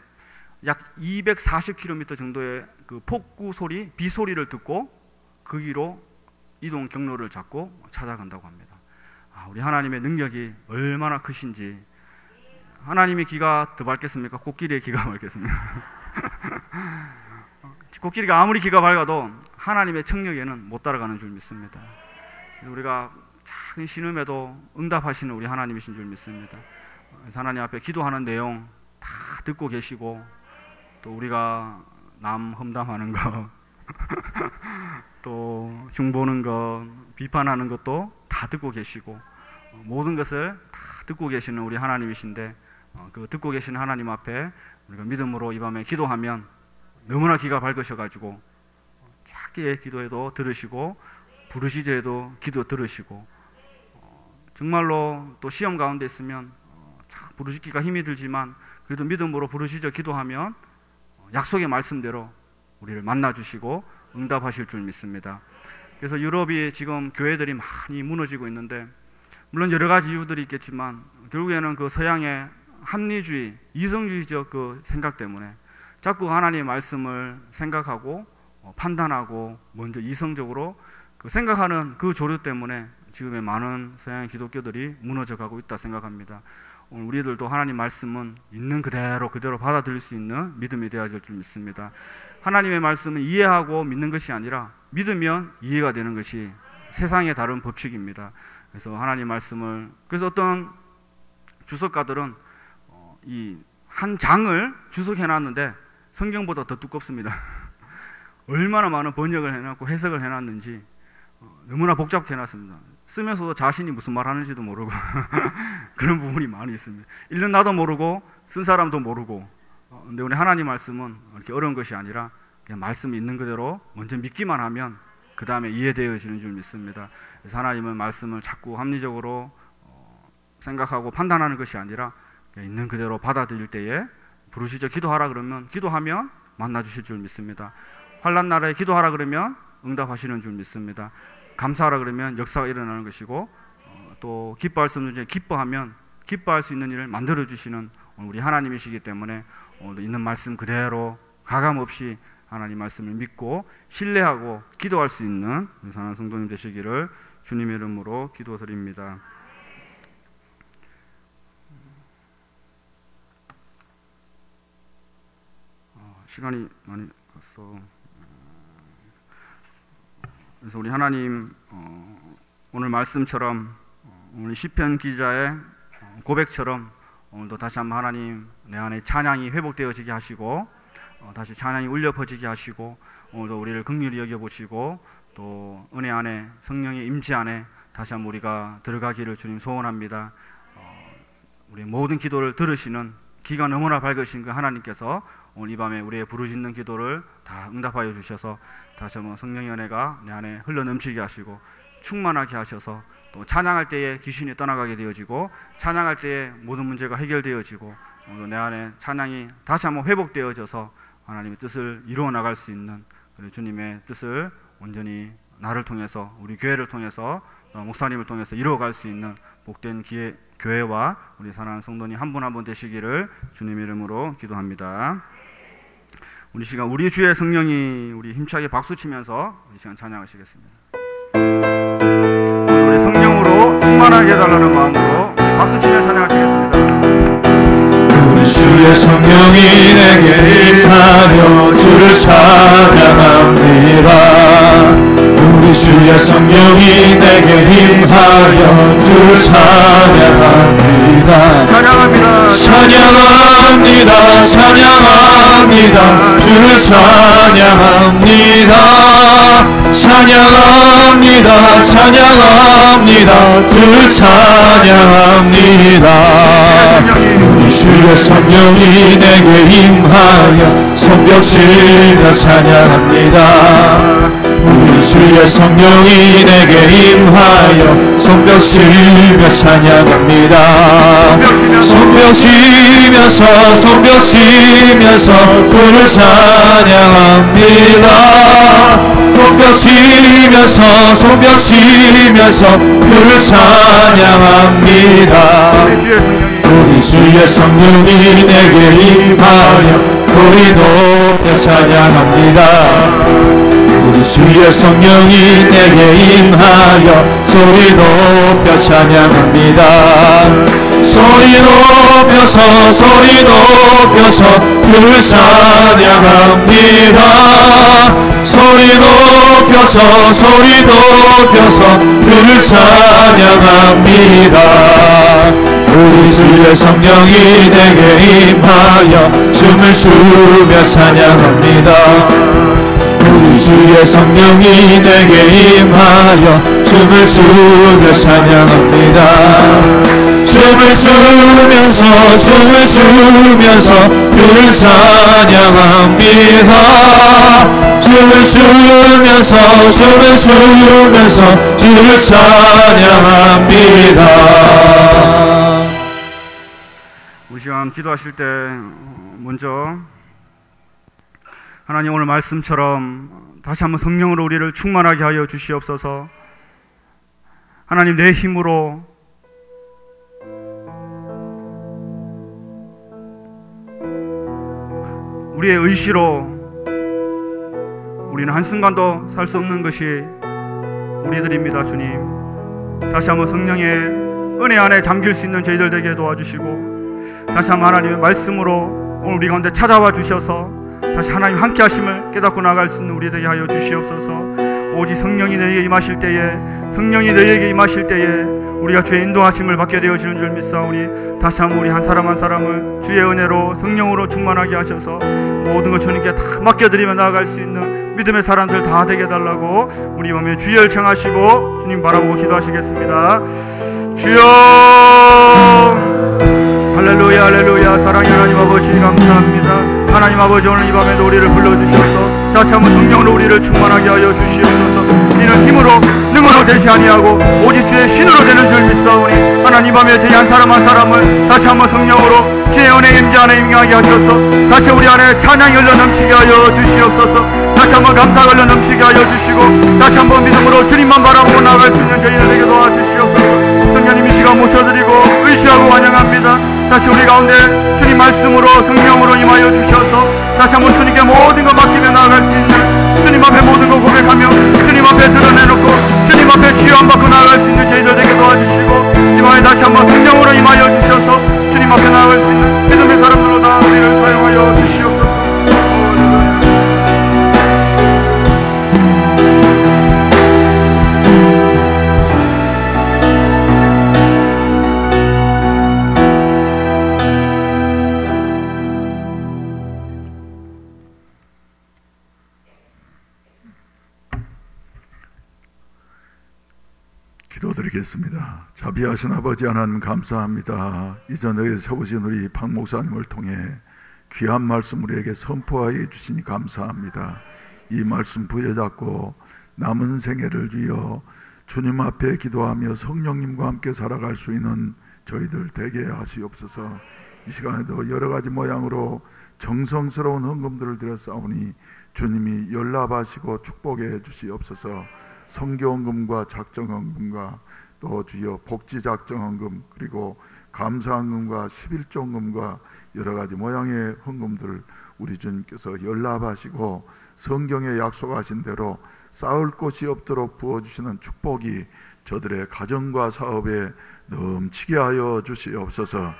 약 240km 정도의 그 폭구 소리, 비 소리를 듣고 그 귀로 이동 경로를 잡고 찾아간다고 합니다. 우리 하나님의 능력이 얼마나 크신지. 하나님의 귀가 더 밝겠습니까? 코끼리의 귀가 밝겠습니까? 코끼리가 아무리 귀가 밝아도 하나님의 청력에는 못 따라가는 줄 믿습니다. 우리가 작은 신음에도 응답하시는 우리 하나님이신 줄 믿습니다. 그래서 하나님 앞에 기도하는 내용 다 듣고 계시고 또 우리가 남 험담하는 거 또 흉보는 것 비판하는 것도 다 듣고 계시고 모든 것을 다 듣고 계시는 우리 하나님이신데 그 듣고 계시는 하나님 앞에 우리가 믿음으로 이 밤에 기도하면 너무나 귀가 밝으셔가지고 작게 기도해도 들으시고 부르시제도 기도 들으시고 정말로 또 시험 가운데 있으면 부르시기가 힘이 들지만 그래도 믿음으로 부르시죠 기도하면 약속의 말씀대로 우리를 만나주시고 응답하실 줄 믿습니다. 그래서 유럽이 지금 교회들이 많이 무너지고 있는데, 물론 여러 가지 이유들이 있겠지만 결국에는 그 서양의 합리주의, 이성주의적 그 생각 때문에 자꾸 하나님의 말씀을 생각하고 판단하고 먼저 이성적으로 그 생각하는 그 조류 때문에 지금의 많은 서양 기독교들이 무너져 가고 있다 생각합니다. 오늘 우리들도 하나님 말씀은 있는 그대로 받아들일 수 있는 믿음이 되어야 될 줄 믿습니다. 하나님의 말씀은 이해하고 믿는 것이 아니라 믿으면 이해가 되는 것이 세상의 다른 법칙입니다. 그래서 하나님 말씀을, 그래서 어떤 주석가들은 이 한 장을 주석해 놨는데 성경보다 더 두껍습니다. 얼마나 많은 번역을 해놨고 해석을 해놨는지 너무나 복잡해 놨습니다. 쓰면서도 자신이 무슨 말 하는지도 모르고 그런 부분이 많이 있습니다. 읽는 나도 모르고 쓴 사람도 모르고. 근데 우리 하나님 말씀은 이렇게 어려운 것이 아니라 그냥 말씀이 있는 그대로 먼저 믿기만 하면 그 다음에 이해되어지는 줄 믿습니다. 그래서 하나님은 말씀을 자꾸 합리적으로 생각하고 판단하는 것이 아니라 있는 그대로 받아들일 때에 부르시죠. 기도하라 그러면 기도하면 만나주실 줄 믿습니다. 환난 날에 기도하라 그러면 응답하시는 줄 믿습니다. 감사하라 그러면 역사가 일어나는 것이고, 또 기뻐할 수 없는 일에 기뻐하면 기뻐할 수 있는 일을 만들어주시는 우리 하나님이시기 때문에 오늘 있는 말씀 그대로 가감없이 하나님 말씀을 믿고 신뢰하고 기도할 수 있는 사랑하는 성도님 되시기를 주님의 이름으로 기도드립니다. 시간이 많이 갔어. 그래서 우리 하나님, 오늘 말씀처럼 오늘 시편 기자의 고백처럼 오늘도 다시 한번 하나님 내 안에 찬양이 회복되어지게 하시고, 다시 찬양이 울려 퍼지게 하시고, 오늘도 우리를 긍휼히 여겨보시고 또 은혜 안에 성령의 임재 안에 다시 한번 우리가 들어가기를 주님 소원합니다. 우리 모든 기도를 들으시는 기가 너무나 밝으신 그 하나님께서 오늘 이 밤에 우리의 부르짖는 기도를 다 응답하여 주셔서 다시 한번 성령의 은혜가 내 안에 흘러넘치게 하시고 충만하게 하셔서 또 찬양할 때에 귀신이 떠나가게 되어지고 찬양할 때에 모든 문제가 해결되어지고 오늘 내 안에 찬양이 다시 한번 회복되어져서 하나님의 뜻을 이루어 나갈 수 있는 주님의 뜻을 온전히 나를 통해서 우리 교회를 통해서 목사님을 통해서 이루어갈 수 있는 복된 교회와 우리 사랑하는 성도님 한 분 한 분 되시기를 주님 이름으로 기도합니다. 우리 시간 우리 주의 성령이 우리 힘차게 박수치면서 이 시간 찬양하시겠습니다. 우리 성령으로 충만하게 해달라는 마음으로 박수치며 찬양하시겠습니다. 우리 주의 성령이 내게 임하여 주를 찬양합니다. 우리 주의 성령이 내게 임하여 주를 찬양합니다. 찬양합니다. 찬양합니다. 찬양합니다. 주를 찬양합니다. 찬양합니다. 찬양합니다. 주를 찬양합니다. 우리 주의 성령이 내게 임하여 손뼉 치며 찬양합니다. 우리 주의 성령이 내게 임하여 손뼉 치며 찬양합니다. 손뼉 치면서 손뼉 치면서 주를 찬양합니다. 손뼉 치면서 손뼉 치면서 주를 찬양합니다. 우리 주의 성령이 내게 임하여 소리 높여 찬양합니다. 우리 주의 성령이 내게 임하여 소리 높여 찬양합니다. 소리 높여서 소리 높여서 주를 찬양합니다. 소리 높여서 소리 높여서 주를 찬양합니다. 우리 주의 성령이 내게 임하여 춤을 추며 찬양합니다. 우리 주의 성령이 내게 임하여 춤을 추며 찬양합니다. 춤을 추면서 춤을 추면서 주를 찬양합니다. 춤을 추면서 춤을 추면서 주를 찬양합니다. 우리 시간 기도하실 때 먼저 하나님 오늘 말씀처럼 다시 한번 성령으로 우리를 충만하게 하여 주시옵소서. 하나님, 내 힘으로 우리의 의시로 우리는 한순간도 살 수 없는 것이 우리들입니다. 주님, 다시 한번 성령의 은혜 안에 잠길 수 있는 저희들 되게 도와주시고, 다시 한번 하나님의 말씀으로 오늘 우리 가운데 찾아와 주셔서 다시 하나님 함께 하심을 깨닫고 나갈 수 있는 우리 되게 하여 주시옵소서. 오직 성령이 너희에게 임하실 때에, 성령이 너희에게 임하실 때에 우리가 주의 인도하심을 받게 되어지는 줄 믿사오니, 다시 한번 우리 한 사람 한 사람을 주의 은혜로 성령으로 충만하게 하셔서 모든 것 주님께 다 맡겨드리며 나아갈 수 있는 믿음의 사람들 다 되게 해달라고 우리 밤에 주여 청하시고 주님 바라보고 기도하시겠습니다. 주여, 할렐루야 할렐루야. 사랑의 하나님 아버지 감사합니다. 하나님 아버지, 오늘 이 밤에도 우리를 불러주셔서 다시 한번 성령으로 우리를 충만하게 하여 주시옵소서. 이는 힘으로 능으로 되지 아니하고 오직 주의 신으로 되는 줄 믿사오니, 하나님 밤에 저희 한 사람 한 사람을 다시 한번 성령으로 주의 은혜 임재 안에 임하게 하셔서 다시 우리 안에 찬양이 흘러 넘치게 하여 주시옵소서. 다시 한번 감사가 흘러 넘치게 하여 주시고, 다시 한번 믿음으로 주님만 바라보고 나아갈 수 있는 저희들에게 도와주시옵소서. 성령님, 이 시간 모셔드리고 의시하고 환영합니다. 다시 우리 가운데 주님 말씀으로 성령으로 임하여 주셔서 다시 한번 주님께 모든 것 맡기며 나아갈 수 있는, 주님 앞에 모든 것 고백하며 주님 앞에 드러내놓고 주님 앞에 치유함받고 나아갈 수 있는 저희들 되게 도와주시고, 이번에 다시 한번 성령으로 임하여 주셔서 주님 앞에 나아갈 수 있는 믿음의 사람들로 다 우리를 사용하여 주시옵소서. 기도드리겠습니다. 자비하신 아버지 하나님, 감사합니다. 이전에 세우신 우리 박 목사님을 통해 귀한 말씀 우리에게 선포하여 주시니 감사합니다. 이 말씀 부여잡고 남은 생애를 위해 주님 앞에 기도하며 성령님과 함께 살아갈 수 있는 저희들 되게 하시옵소서. 이 시간에도 여러 가지 모양으로 정성스러운 헌금들을 드렸사오니 주님이 연락하시고 축복해 주시옵소서. 선교헌금과 작정헌금과 또 주여 복지작정헌금, 그리고 감사헌금과 11조헌금과 여러 가지 모양의 헌금들을 우리 주님께서 연락하시고 성경에 약속하신 대로 쌓을 곳이 없도록 부어주시는 축복이 저들의 가정과 사업에 넘치게 하여 주시옵소서.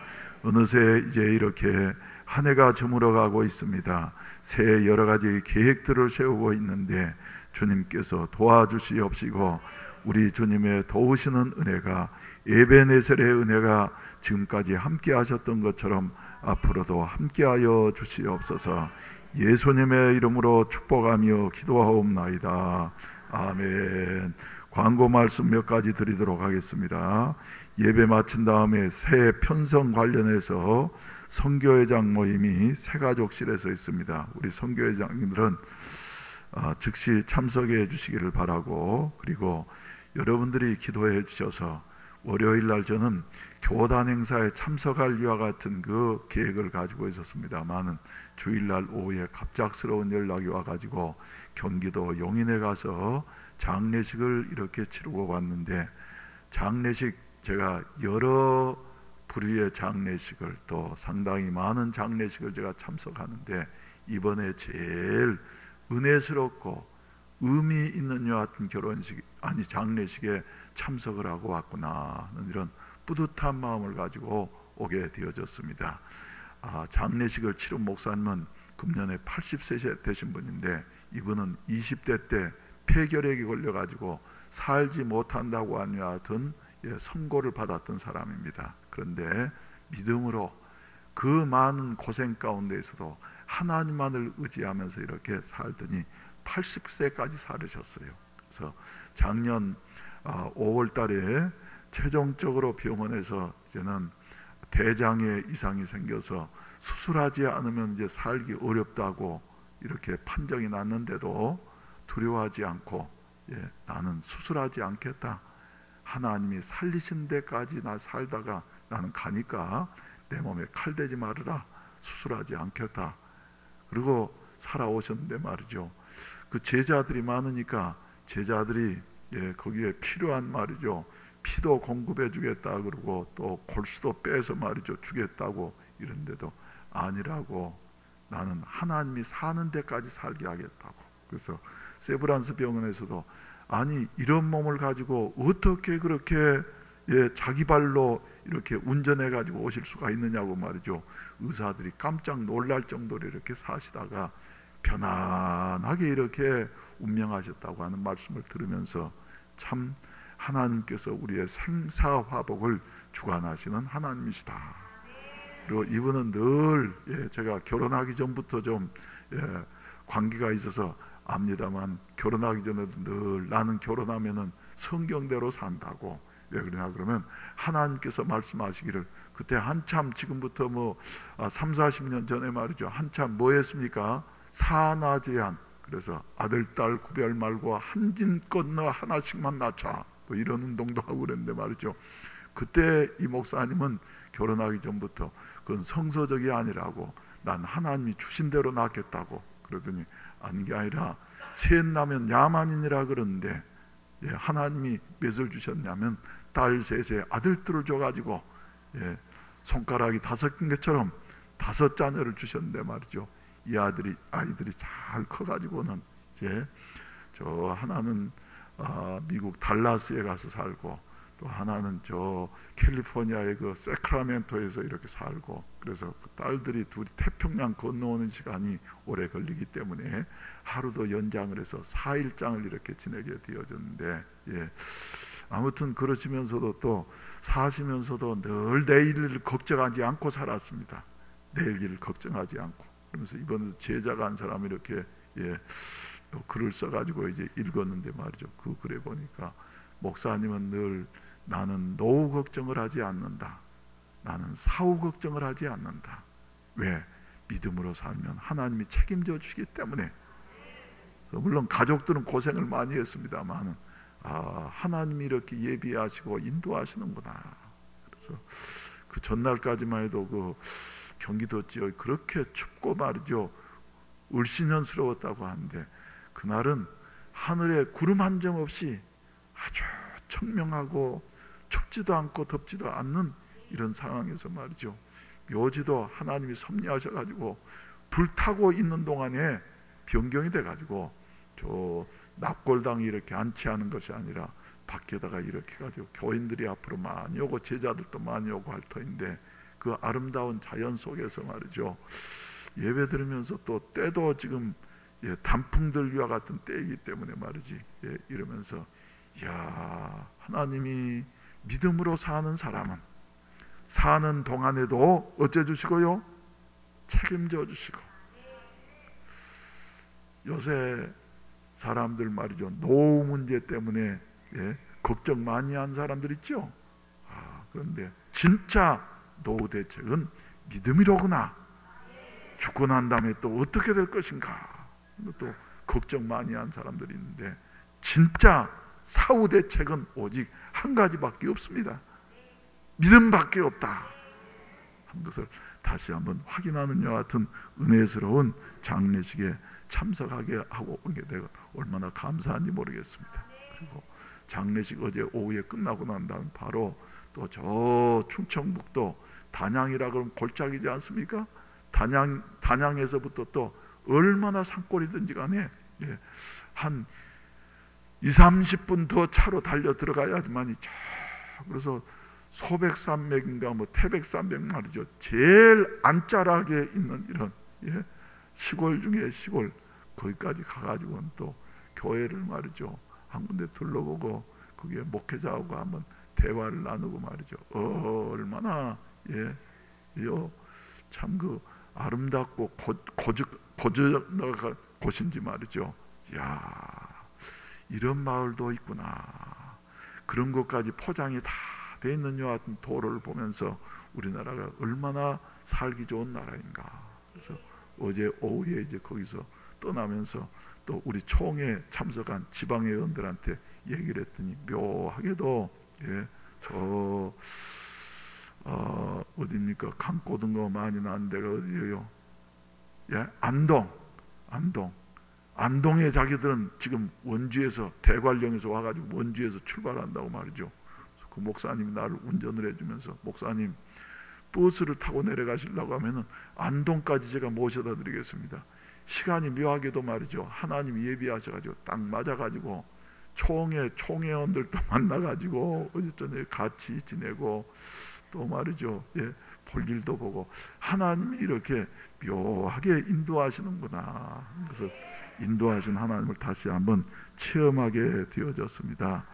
어느새 이제 이렇게 한 해가 저물어가고 있습니다. 새해 여러 가지 계획들을 세우고 있는데 주님께서 도와주시옵시고, 우리 주님의 도우시는 은혜가, 에베네셀의 은혜가 지금까지 함께 하셨던 것처럼 앞으로도 함께하여 주시옵소서. 예수님의 이름으로 축복하며 기도하옵나이다. 아멘. 광고 말씀 몇 가지 드리도록 하겠습니다. 예배 마친 다음에 새해 편성 관련해서 선교회장 모임이 새가족실에서 있습니다. 우리 선교회장님들은 즉시 참석해 주시기를 바라고, 그리고 여러분들이 기도해 주셔서 월요일 날 저는 교단 행사에 참석할 이와 같은 그 계획을 가지고 있었습니다만, 주일날 오후에 갑작스러운 연락이 와가지고 경기도 용인에 가서 장례식을 이렇게 치르고 왔는데, 장례식 제가 여러 부류의 장례식을, 또 상당히 많은 장례식을 제가 참석하는데 이번에 제일 은혜스럽고 의미 있는 요 같은 결혼식, 아니 장례식에 참석을 하고 왔구나 하는 이런 뿌듯한 마음을 가지고 오게 되어졌습니다. 장례식을 치른 목사님은 금년에 80세 되신 분인데, 이분은 20대 때 폐결핵이 걸려가지고 살지 못한다고 하는 하여튼 선고를 받았던 사람입니다. 그런데 믿음으로 그 많은 고생 가운데에서도 하나님만을 의지하면서 이렇게 살더니 80세까지 살으셨어요. 그래서 작년 5월 달에 최종적으로 병원에서 이제는 대장에 이상이 생겨서 수술하지 않으면 이제 살기 어렵다고 이렇게 판정이 났는데도 두려워하지 않고, 나는 수술하지 않겠다. 하나님이 살리신 데까지 나 살다가 나는 가니까 내 몸에 칼대지 말으라. 수술하지 않겠다. 그리고 살아오셨는데 말이죠. 그 제자들이 많으니까 제자들이 거기에 필요한 말이죠. 피도 공급해 주겠다 그러고 또 골수도 빼서 말이죠 주겠다고 이런데도 아니라고 나는 하나님이 사는 데까지 살게 하겠다고. 그래서 세브란스 병원에서도 아니 이런 몸을 가지고 어떻게 그렇게 자기 발로 이렇게 운전해 가지고 오실 수가 있느냐고 말이죠. 의사들이 깜짝 놀랄 정도로 이렇게 사시다가 편안하게 이렇게 운명하셨다고 하는 말씀을 들으면서 참 하나님께서 우리의 생사화복을 주관하시는 하나님이시다. 그리고 이분은 늘 제가 결혼하기 전부터 좀 관계가 있어서 압니다만 결혼하기 전에도 늘 나는 결혼하면은 성경대로 산다고. 왜 그러냐 그러면 하나님께서 말씀하시기를 그때 한참 지금부터 3, 40년 전에 말이죠. 한참 뭐 했습니까? 사나제한. 그래서 아들, 딸 구별 말고 한 진 건너 하나씩만 낳자. 뭐 이런 운동도 하고 그랬는데 말이죠. 그때 이 목사님은 결혼하기 전부터 그건 성서적이 아니라고 난 하나님이 주신 대로 낳겠다고 그러더니 아닌 게 아니라 셋 나면 야만인이라 그러는데 하나님이 몇을 주셨냐면 딸 셋에 아들들을 줘가지고 손가락이 5개인 것처럼 5 자녀를 주셨는데 말이죠. 이 아이들이 잘 커가지고는 이제 저 하나는 미국 달라스에 가서 살고 또 하나는 저 캘리포니아의 그 세크라멘토에서 이렇게 살고 그래서 그 딸들이 둘이 태평양 건너오는 시간이 오래 걸리기 때문에 하루도 연장을 해서 4일장을 이렇게 지내게 되어졌는데 아무튼 그러시면서도 또 사시면서도 늘 내일을 걱정하지 않고 살았습니다. 내일 일을 걱정하지 않고 그러면서 이번에 제자가 한 사람이 이렇게 글을 써가지고 이제 읽었는데 말이죠. 그 글에 보니까 목사님은 늘 나는 노후 걱정을 하지 않는다. 나는 사후 걱정을 하지 않는다. 왜? 믿음으로 살면 하나님이 책임져 주시기 때문에. 물론 가족들은 고생을 많이 했습니다만 하나님이 이렇게 예비하시고 인도하시는구나. 그래서 그 전날까지만 해도 그 경기도 지역 그렇게 춥고 말이죠. 을씨년스러웠다고 하는데 그날은 하늘에 구름 한 점 없이 아주 청명하고 춥지도 않고 덥지도 않는 이런 상황에서 말이죠. 묘지도 하나님이 섭리하셔가지고 불타고 있는 동안에 변경이 돼가지고 저 납골당이 이렇게 안치하는 것이 아니라 밖에다가 이렇게 가지고 교인들이 앞으로 많이 오고 제자들도 많이 오고 할 터인데 그 아름다운 자연 속에서 말이죠. 예배 드리면서 또 때도 지금 단풍들과 같은 때이기 때문에 말이지 이러면서 야 하나님이 믿음으로 사는 사람은 사는 동안에도 어째 주시고요? 책임져 주시고. 요새 사람들 말이죠. 노후 문제 때문에 걱정 많이 한 사람들 있죠. 그런데 진짜 노후 대책은 믿음이로구나. 죽고 난 다음에 또 어떻게 될 것인가. 또 걱정 많이 한 사람들이 있는데 진짜 사후 대책은 오직 한 가지밖에 없습니다. 믿음밖에 없다 하는 것을 다시 한번 확인하는 여와 같은 은혜스러운 장례식에 참석하게 하고 오게 되고 얼마나 감사한지 모르겠습니다. 그리고 장례식 어제 오후에 끝나고 난 다음 바로 또 저 충청북도 단양이라 그러면 골짜기지 않습니까? 단양에서부터 또 얼마나 산골이든지 간에 한 20-30분 더 차로 달려 들어가야지만이 그래서 소백산맥인가 태백산맥 말이죠. 제일 안짜락에 있는 이런 시골 중에 시골 거기까지 가가지고는 또 교회를 말이죠. 한 군데 둘러보고 거기에 목회자하고 한번 대화를 나누고 말이죠. 얼마나 참 그 아름답고 고저가 곳인지 말이죠. 야 이런 마을도 있구나. 그런 것까지 포장이 다 돼 있는 요 같은 도로를 보면서 우리나라가 얼마나 살기 좋은 나라인가. 그래서 어제 오후에 이제 거기서 떠나면서 또 우리 총회에 참석한 지방의원들한테 얘기를 했더니 묘하게도 저 어디입니까? 강고등어 많이 나는 데가 어디예요? 안동 안동에 자기들은 지금 원주에서 대관령에서 와가지고 원주에서 출발한다고 말이죠. 그 목사님이 나를 운전을 해주면서 목사님 버스를 타고 내려가시려고 하면은 안동까지 제가 모셔다 드리겠습니다. 시간이 묘하게도 말이죠. 하나님이 예비하셔가지고 딱 맞아가지고 총회원들도 만나가지고 어제 저녁에 같이 지내고 또 말이죠. 볼 일도 보고 하나님이 이렇게 묘하게 인도하시는구나. 그래서 인도하신 하나님을 다시 한번 체험하게 되어졌습니다.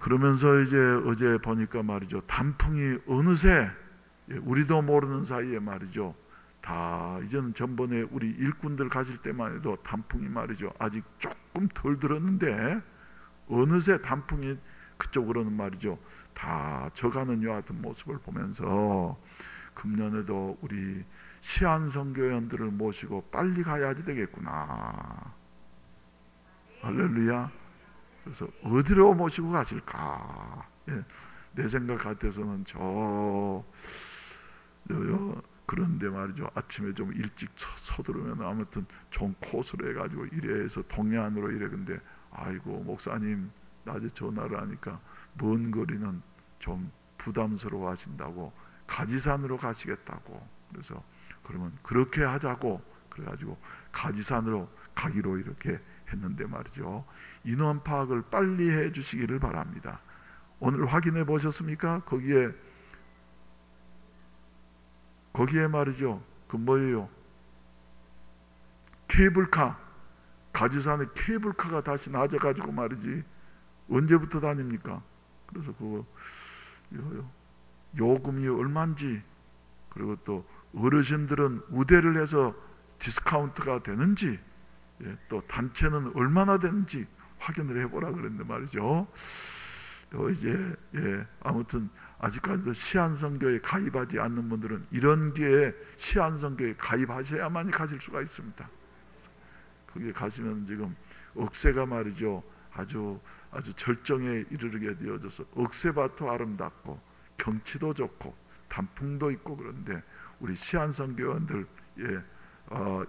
그러면서 이제 어제 보니까 말이죠. 단풍이 어느새 우리도 모르는 사이에 말이죠. 다 이제는 전번에 우리 일꾼들 가실 때만 해도 단풍이 말이죠. 아직 조금 덜 들었는데 어느새 단풍이 그쪽으로는 말이죠. 다 져가는 요 같은 모습을 보면서 금년에도 우리 시안선교연들을 모시고 빨리 가야지 되겠구나. 할렐루야. 그래서 어디로 모시고 가실까? 내 생각 같아서는 그런데 말이죠. 아침에 좀 일찍 서두르면 아무튼 좋은 코스로 해가지고 이래서 동해안으로 이래. 근데 아이고 목사님 낮에 전화를 하니까 먼 거리는 좀 부담스러워 하신다고 가지산으로 가시겠다고. 그래서 그러면 그렇게 하자고 그래가지고 가지산으로 가기로 이렇게 했는데 말이죠. 인원 파악을 빨리 해 주시기를 바랍니다. 오늘 확인해 보셨습니까? 거기에 말이죠. 그 뭐예요? 케이블카. 가지산에 케이블카가 다시 낮아가지고 말이지. 언제부터 다닙니까? 그래서 그 요금이 얼마인지, 그리고 또 어르신들은 우대를 해서 디스카운트가 되는지, 또 단체는 얼마나 되는지 확인을 해보라 그랬는데 말이죠. 이제 아무튼 아직까지도 시안선교에 가입하지 않는 분들은 이런 기회에 시안선교에 가입하셔야만이 가실 수가 있습니다. 거기에 가시면 지금 억새가 말이죠. 아주 절정에 이르게 되어져서 억새밭도 아름답고 경치도 좋고 단풍도 있고. 그런데 우리 시안선교원들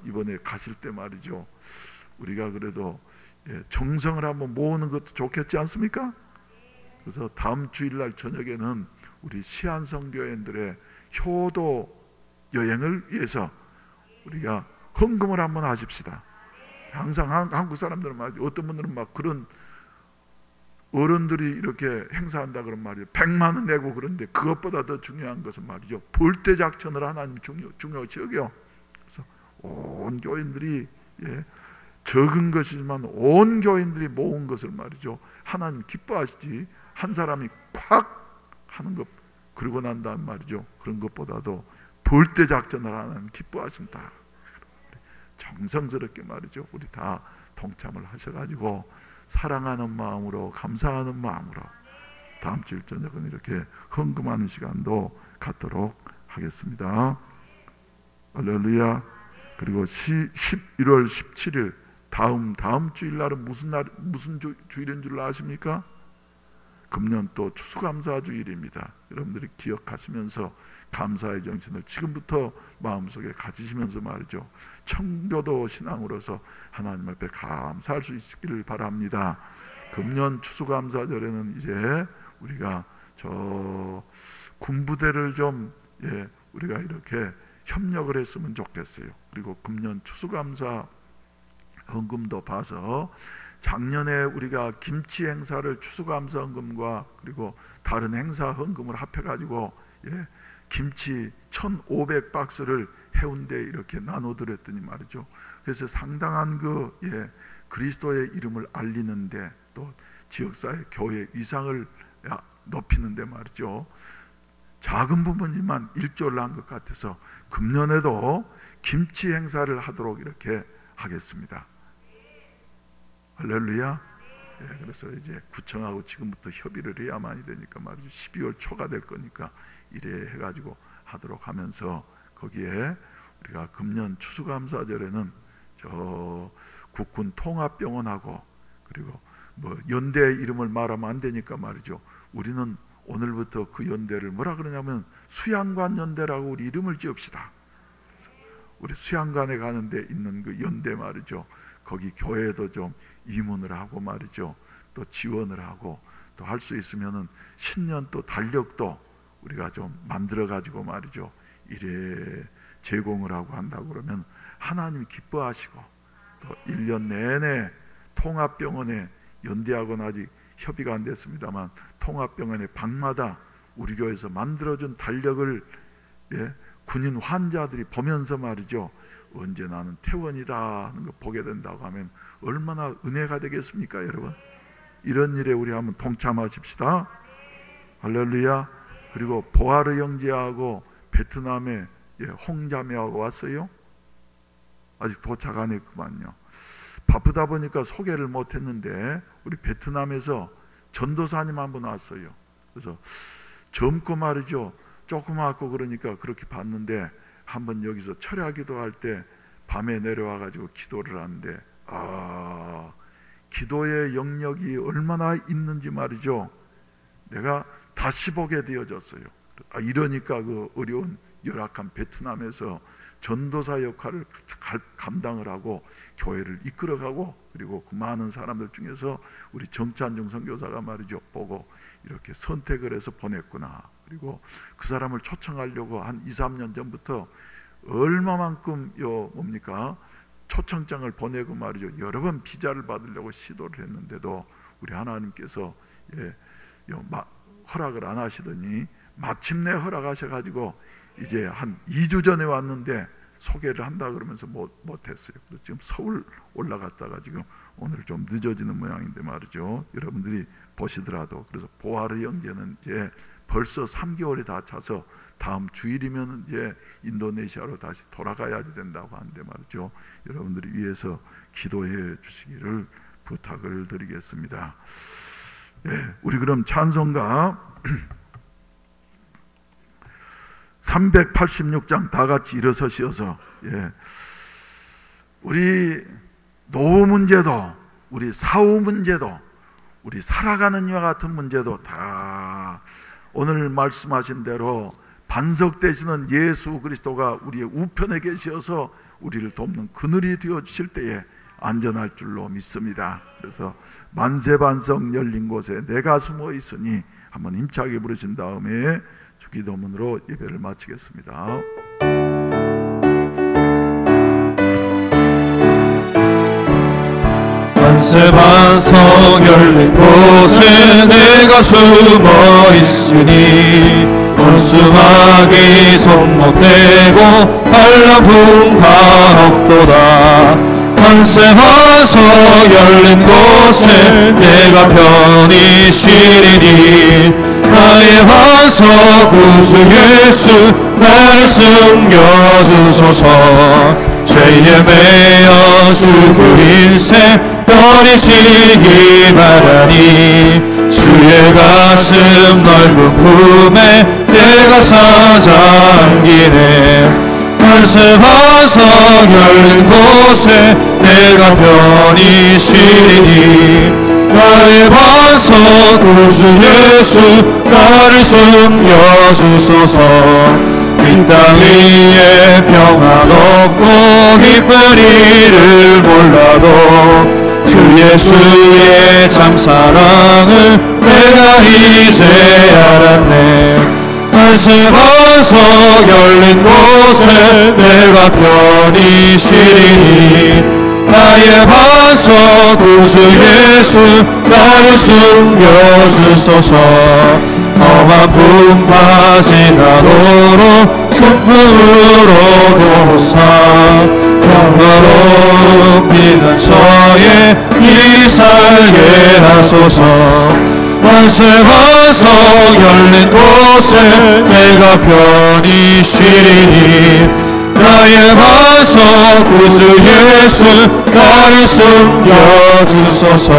이번에 가실 때 말이죠. 우리가 그래도 정성을 한번 모으는 것도 좋겠지 않습니까? 그래서 다음 주일날 저녁에는 우리 시안선교회들의 효도 여행을 위해서 우리가 헌금을 한번 하십시다. 항상 한국 사람들은 말이죠. 어떤 분들은 막 그런 어른들이 이렇게 행사한다 그런 말이에요. 100만 원 내고. 그런데 그것보다 더 중요한 것은 말이죠. 벌떼 작전을 하나님 중요시 여겨. 그래서 온 교인들이 적은 것이지만 온 교인들이 모은 것을 말이죠. 하나님 기뻐하시지. 한 사람이 콱 하는 것 그러고 난 다음 말이죠. 그런 것보다도 벌떼 작전을 하나님 기뻐하신다. 정성스럽게 말이죠. 우리 다 동참을 하셔가지고 사랑하는 마음으로 감사하는 마음으로 다음 주일 저녁은 이렇게 헌금하는 시간도 갖도록 하겠습니다. 할렐루야. 그리고 11월 17일 다음 주일날은 무슨 주일인 줄 아십니까? 금년 또 추수감사주일입니다. 여러분들이 기억하시면서 감사의 정신을 지금부터 마음속에 가지시면서 말이죠. 청교도 신앙으로서 하나님 앞에 감사할 수 있기를 바랍니다. 금년 추수감사절에는 이제 우리가 저 군부대를 좀 우리가 이렇게 협력을 했으면 좋겠어요. 그리고 금년 추수감사 헌금도 봐서 작년에 우리가 김치 행사를 추수감사 헌금과 그리고 다른 행사 헌금을 합해가지고 김치 1,500박스를 해운대에 이렇게 나눠드렸더니 말이죠. 그래서 상당한 그리스도의 이름을 알리는데 또 지역사회 교회 위상을 높이는데 말이죠. 작은 부분이지만 일조를 한 것 같아서 금년에도 김치 행사를 하도록 이렇게 하겠습니다. 할렐루야. 그래서 이제 구청하고 지금부터 협의를 해야만이 되니까 말이죠. 12월 초가 될 거니까 이래 해가지고 하도록 하면서 거기에 우리가 금년 추수감사절에는 저 국군 통합병원하고 그리고 뭐 연대 이름을 말하면 안 되니까 말이죠. 우리는 오늘부터 그 연대를 뭐라 그러냐면 수양관 연대라고 우리 이름을 지읍시다. 우리 수양관에 가는 데 있는 그 연대 말이죠. 거기 교회에도 좀 입문을 하고 말이죠. 또 지원을 하고 또 할 수 있으면은 신년 또 달력도 우리가 좀 만들어 가지고 말이죠. 이래 제공을 하고 한다고 그러면 하나님이 기뻐하시고 또 1년 내내 통합병원에 연대하고는 아직 협의가 안 됐습니다만 통합병원의 방마다 우리 교회에서 만들어준 달력을 군인 환자들이 보면서 말이죠. 언제 나는 퇴원이다 하는 거 보게 된다고 하면 얼마나 은혜가 되겠습니까, 여러분? 이런 일에 우리 한번 동참하십시다. 할렐루야. 그리고 보아르 형제하고 베트남에 홍자매하고 왔어요. 아직 도착 안 했구만요. 바쁘다 보니까 소개를 못했는데 우리 베트남에서 전도사님 한 분 왔어요. 그래서 젊고 말이죠. 조그맣고 그러니까 그렇게 봤는데 한번 여기서 철야기도 할 때 밤에 내려와 가지고 기도를 하는데 기도의 영역이 얼마나 있는지 말이죠. 내가 다시 보게 되어졌어요. 이러니까 그 어려운 열악한 베트남에서 전도사 역할을 감당을 하고 교회를 이끌어가고 그리고 그 많은 사람들 중에서 우리 정찬중 선교사가 말이죠. 보고 이렇게 선택을 해서 보냈구나. 그리고 그 사람을 초청하려고 한 2, 3년 전부터 얼마만큼 초청장을 보내고 말이죠. 여러 번 비자를 받으려고 시도를 했는데도 우리 하나님께서 허락을 안 하시더니 마침내 허락하셔가지고 이제 한 2주 전에 왔는데 소개를 한다 그러면서 못했어요. 그래서 지금 서울 올라갔다가 지금 오늘 좀 늦어지는 모양인데 말이죠. 여러분들이 보시더라도 그래서 보아르 형제는 이제 벌써 3개월이 다 차서 다음 주일이면 이제 인도네시아로 다시 돌아가야 된다고 하는데 말이죠. 여러분들이 위해서 기도해 주시기를 부탁을 드리겠습니다. 우리 그럼 찬송가 386장 다 같이 일어서시어서 우리 노후 문제도 우리 사후 문제도 우리 살아가는 이와 같은 문제도 다 오늘 말씀하신 대로 반석되시는 예수 그리스도가 우리의 우편에 계셔서 우리를 돕는 그늘이 되어주실 때에 안전할 줄로 믿습니다. 그래서 만세반석 열린 곳에 내가 숨어 있으니 한번 힘차게 부르신 다음에 주기도문으로 예배를 마치겠습니다. 만세반석 열린 곳에 내가 숨어 있으니 원수마귀 손 못대고 한라풍 다 없도다. 만세반석 열린 곳에 내가 편히 쉬리니 나의 반석 구주 예수 나를 숨겨주소서. 죄에 매여 죽을 인생 버리시기 바라니 주의 가슴 넓은 품에 내가 사장기네. 만세반석 열린 곳에 내가 편히 쉬리니 나의 반석 구주 예수 나를 숨겨주소서. 이 땅 위에 평안 없고 기쁜 일을 몰라도 주 예수의 참 사랑을 내가 이제 알았네. 만세반석 열린 곳에 내가 편히 쉬리니 나의 반석 구주 예수 나를 숨겨주소서. 험한 풍파 지나도록 순풍으로 도사 평화로운 피는 저의 이 살게 하소서. 만세반석 열린 곳에 내가 편히 쉬리니 나의 반석 구주 예수 나를 숨겨주소서.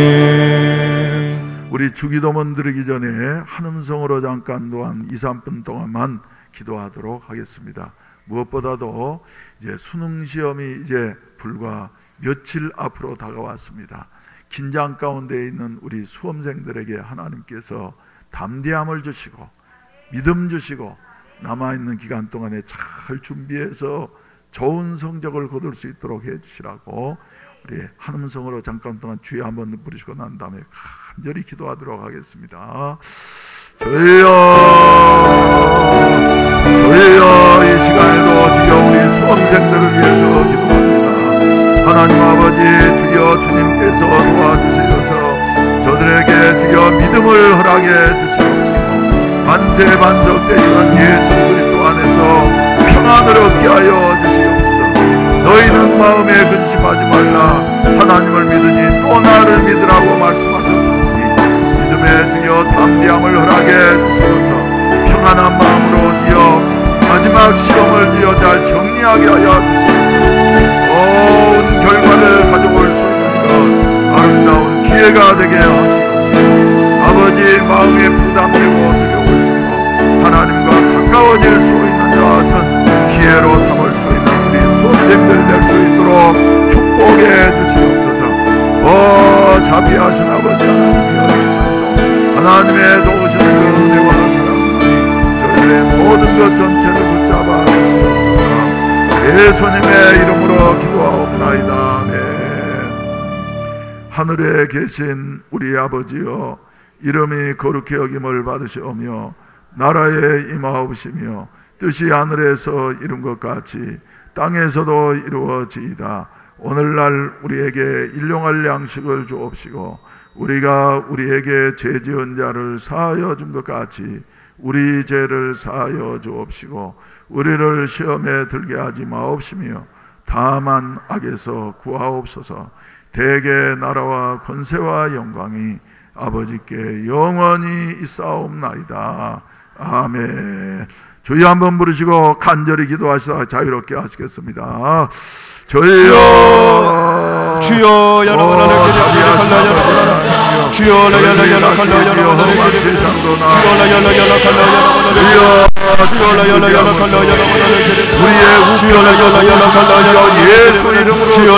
아멘. 우리 주기도문 드리기 전에 한음성으로 잠깐 또한 2, 3분 동안만 기도하도록 하겠습니다. 무엇보다도 이제 수능 시험이 이제 불과 며칠 앞으로 다가왔습니다. 긴장 가운데 있는 우리 수험생들에게 하나님께서 담대함을 주시고 믿음 주시고 남아있는 기간 동안에 잘 준비해서 좋은 성적을 거둘 수 있도록 해주시라고 우리 한음성으로 잠깐 동안 주여 한번 부르시고 난 다음에 간절히 기도하도록 하겠습니다. 주여, 주여, 이 시간에도 주여 우리 수험생들을 위해서 기도합니다. 하나님 아버지, 주여 주님께서 도와주셔서 저들에게 주여 믿음을 허락해 주시옵시고 만세반석 되시는 예수 그리스도 안에서 평안을 얻게 하여 주시옵소서. 너희는 마음에 근심하지 말라. 하나님을 믿으니 또 나를 믿으라고 말씀하셨사오니 믿음에 주여 담대함을 허락해 주시옵소서. 평안한 마음으로 주여 마지막 시험을 주여 잘 정리하게 하여 주시옵소서. 좋은 결과를 가져올 수 있는 것 아름다운 기회가 되게 하시옵소서. 아버지 마음에 부담되고 두려울수록 하나님과 가까워질 수 있는 자 같은 기회로 삼을 수 있는 우리 수험생들 될 수 있도록 축복해 주시옵소서. 자비하신 아버지 하나님의 도우시는 그 은혜와 사랑이 저희의 모든 것 전체를 붙잡아 주시옵소서. 예수님의 이름으로 기도하옵나이다. 아멘. 하늘에 계신 우리 아버지여, 이름이 거룩히 여김을 받으시오며 나라에 임하옵시며 뜻이 하늘에서 이룬 것 같이 땅에서도 이루어지이다. 오늘날 우리에게 일용할 양식을 주옵시고 우리가 우리에게 죄 지은 자를 사하여 준 것 같이 우리 죄를 사하여 주옵시고 우리를 시험에 들게 하지 마옵시며 다만 악에서 구하옵소서. 대개 나라와 권세와 영광이 아버지께 영원히 있사옵나이다. 아멘. 주여 한번 부르시고 간절히 기도하시다 자유롭게 하시겠습니다. 주여, 주여 여러분을 자비하시라. 주여 주여 예수 이름으로 주여